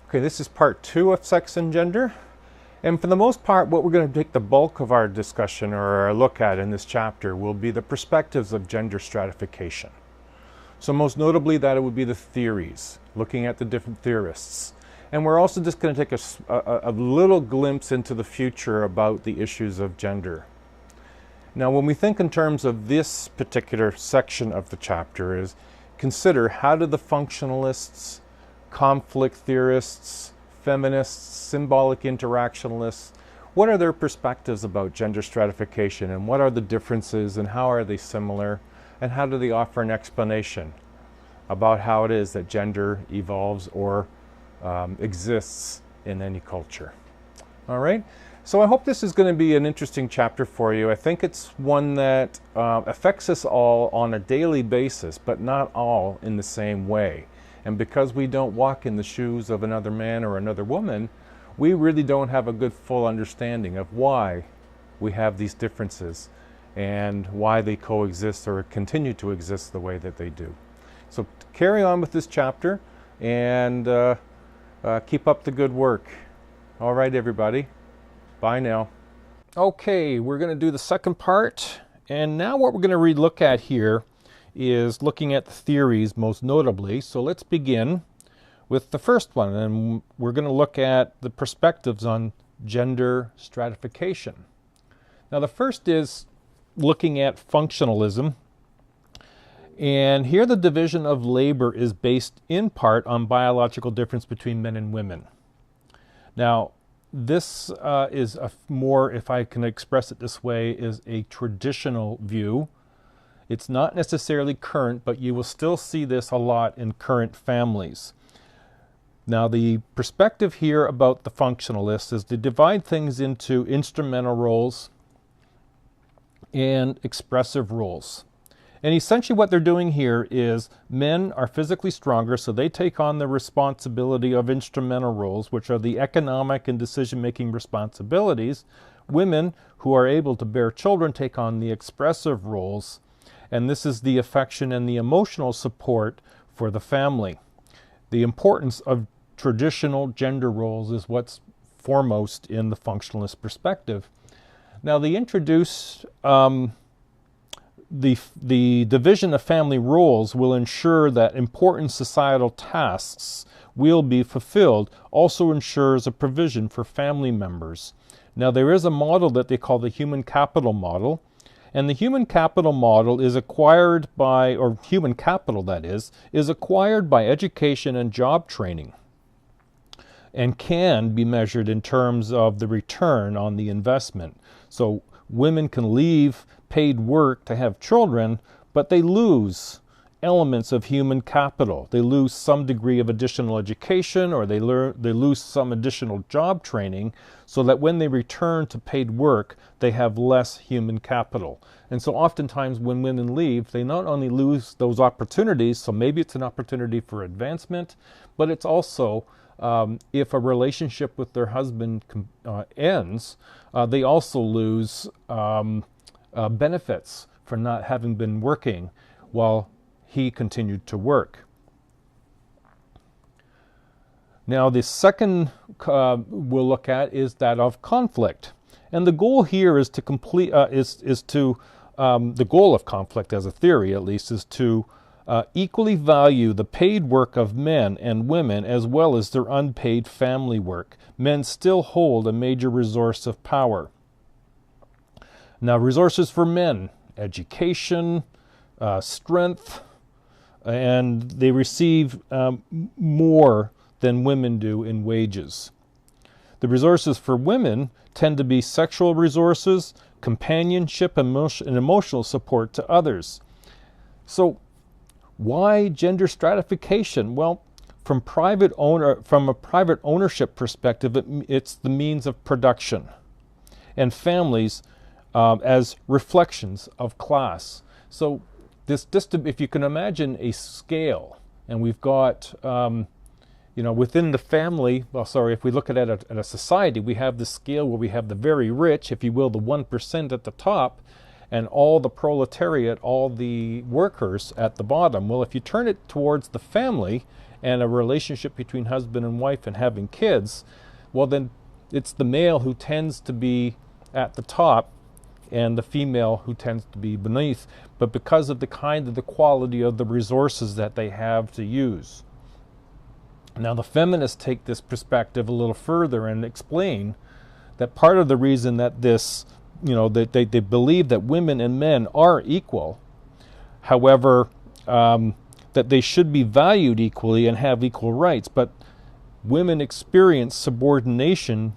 Okay, this is part 2 of sex and gender. And for the most part, what we're going to take the bulk of our discussion or our look at in this chapter will be the perspectives of gender stratification. So most notably that it would be the theories, looking at the different theorists. And we're also just going to take a little glimpse into the future about the issues of gender. Now, when we think in terms of this particular section of the chapter is consider how do the functionalists, conflict theorists, feminists, symbolic interactionists, what are their perspectives about gender stratification and what are the differences and how are they similar and how do they offer an explanation about how it is that gender evolves or exists in any culture. All right, so I hope this is going to be an interesting chapter for you. I think it's one that affects us all on a daily basis, but not all in the same way. And because we don't walk in the shoes of another man or another woman, we really don't have a good full understanding of why we have these differences and why they coexist or continue to exist the way that they do. So carry on with this chapter and keep up the good work. All right, everybody. Bye now. Okay, we're going to do the second part. And now what we're going to look at here is looking at the theories most notably. So let's begin with the first one, and we're going to look at the perspectives on gender stratification. Now the first is looking at functionalism, and here the division of labor is based in part on biological difference between men and women. Now this is a more, if I can express it this way, is a traditional view. It's not necessarily current, but you will still see this a lot in current families. Now, the perspective here about the functionalists is to divide things into instrumental roles and expressive roles. And essentially what they're doing here is men are physically stronger, so they take on the responsibility of instrumental roles, which are the economic and decision-making responsibilities. Women who are able to bear children take on the expressive roles. And this is the affection and the emotional support for the family. The importance of traditional gender roles is what's foremost in the functionalist perspective. Now they introduce the division of family roles will ensure that important societal tasks will be fulfilled, also ensures a provision for family members. Now there is a model that they call the human capital model. And the human capital model is acquired by, or human capital that is acquired by education and job training and can be measured in terms of the return on the investment. So women can leave paid work to have children, but they lose elements of human capital. They lose some degree of additional education or they lose some additional job training so that when they return to paid work, they have less human capital. And so oftentimes when women leave, they not only lose those opportunities, so maybe it's an opportunity for advancement, but it's also, if a relationship with their husband ends, they also lose benefits for not having been working while he continued to work. Now the second we'll look at is that of conflict. And the goal here is to complete, the goal of conflict as a theory at least is to equally value the paid work of men and women as well as their unpaid family work. Men still hold a major resource of power. Now resources for men, education, strength, and they receive more than women do in wages. The resources for women tend to be sexual resources, companionship, and emotional support to others. So why gender stratification? Well, from a private ownership perspective, it's the means of production, and families as reflections of class. So if you can imagine a scale, and we've got, within the family, if we look at it at a society, we have the scale where we have the very rich, if you will, the 1% at the top, and all the proletariat, all the workers at the bottom. Well, if you turn it towards the family, and a relationship between husband and wife and having kids, well then it's the male who tends to be at the top and the female who tends to be beneath, but because of the quality of the resources that they have to use. Now the feminists take this perspective a little further and explain that part of the reason that this, that they believe that women and men are equal, however, that they should be valued equally and have equal rights, but women experience subordination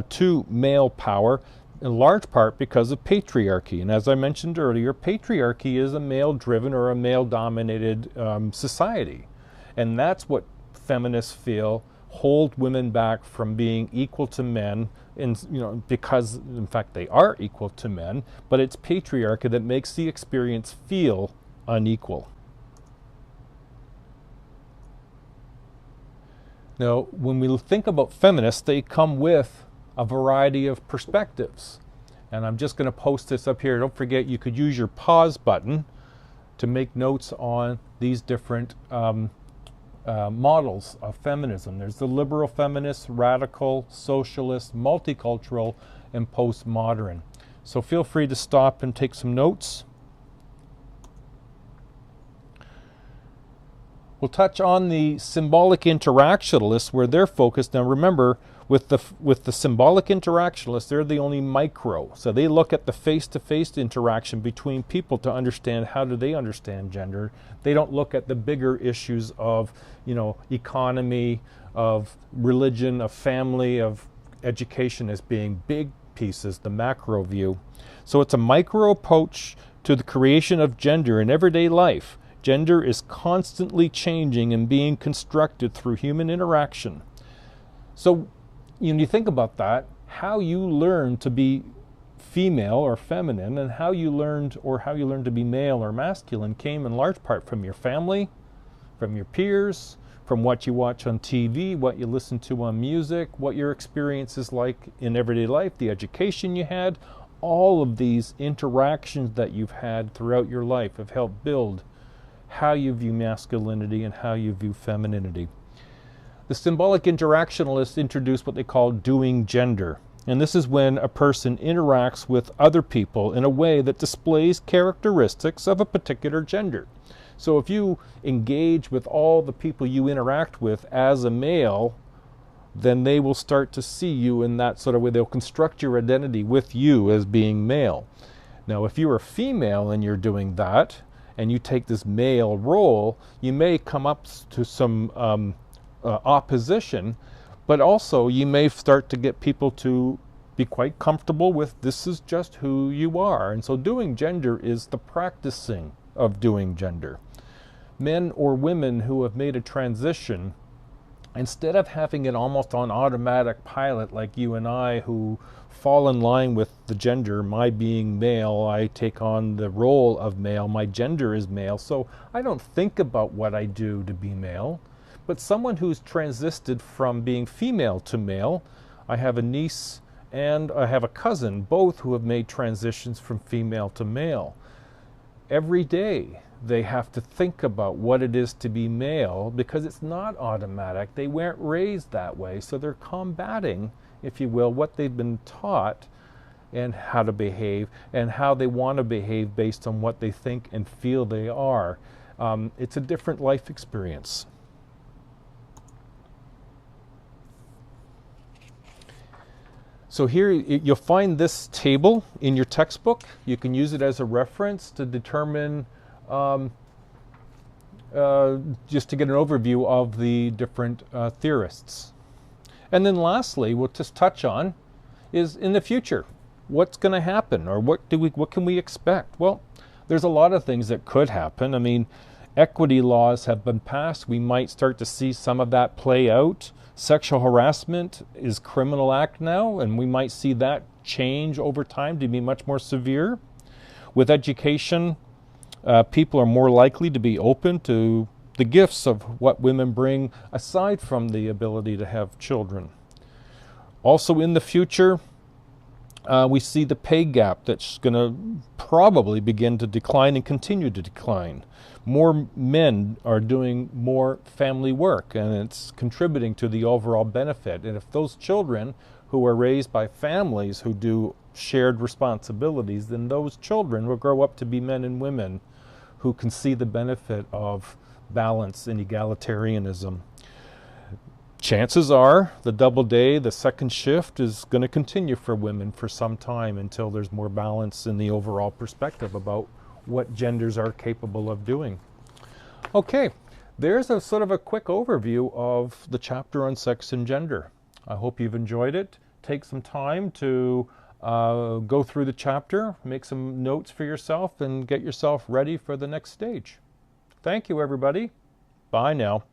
to male power, in large part because of patriarchy. And as I mentioned earlier, patriarchy is a male-driven or a male-dominated society. And that's what feminists feel hold women back from being equal to men, because in fact they are equal to men, but it's patriarchy that makes the experience feel unequal. Now, when we think about feminists, they come with a variety of perspectives. And I'm just going to post this up here. Don't forget, you could use your pause button to make notes on these different models of feminism. There's the liberal feminist, radical, socialist, multicultural, and postmodern. So feel free to stop and take some notes. We'll touch on the symbolic interactionalists, where they're focused. Now remember, with the symbolic interactionalists, they're the only micro. So they look at the face-to-face interaction between people to understand how do they understand gender. They don't look at the bigger issues of, economy, of religion, of family, of education as being big pieces, the macro view. So it's a micro approach to the creation of gender in everyday life. Gender is constantly changing and being constructed through human interaction. So you think about that, how you learn to be female or feminine and how you learned to be male or masculine came in large part from your family, from your peers, from what you watch on TV, what you listen to on music, what your experience is like in everyday life, the education you had. All of these interactions that you've had throughout your life have helped build how you view masculinity and how you view femininity. The symbolic interactionalists introduce what they call doing gender. And this is when a person interacts with other people in a way that displays characteristics of a particular gender. So if you engage with all the people you interact with as a male, then they will start to see you in that sort of way. They'll construct your identity with you as being male. Now, if you're a female and you're doing that, and you take this male role, you may come up to some opposition, but also you may start to get people to be quite comfortable with this is just who you are. And so doing gender is the practicing of doing gender. Men or women who have made a transition, instead of having it almost on automatic pilot like you and I, who fall in line with the gender, my being male, I take on the role of male, my gender is male, so I don't think about what I do to be male. But someone who's transited from being female to male, I have a niece and I have a cousin, both who have made transitions from female to male. Every day they have to think about what it is to be male because it's not automatic. They weren't raised that way, so they're combating, if you will, what they've been taught and how to behave and how they want to behave based on what they think and feel they are. It's a different life experience. So here you'll find this table in your textbook. You can use it as a reference to determine, just to get an overview of the different theorists. And then lastly, we'll just touch on is in the future, what's going to happen, or what can we expect? Well, there's a lot of things that could happen. I mean, equity laws have been passed. We might start to see some of that play out. Sexual harassment is criminal act now, and we might see that change over time to be much more severe. With education, people are more likely to be open to the gifts of what women bring aside from the ability to have children. Also in the future, We see the pay gap that's going to probably begin to decline and continue to decline. More men are doing more family work, and it's contributing to the overall benefit. And if those children who are raised by families who do shared responsibilities, then those children will grow up to be men and women who can see the benefit of balance and egalitarianism. Chances are the double day, the second shift, is going to continue for women for some time until there's more balance in the overall perspective about what genders are capable of doing. Okay, there's a sort of a quick overview of the chapter on sex and gender. I hope you've enjoyed it. Take some time to go through the chapter, make some notes for yourself, and get yourself ready for the next stage. Thank you, everybody. Bye now.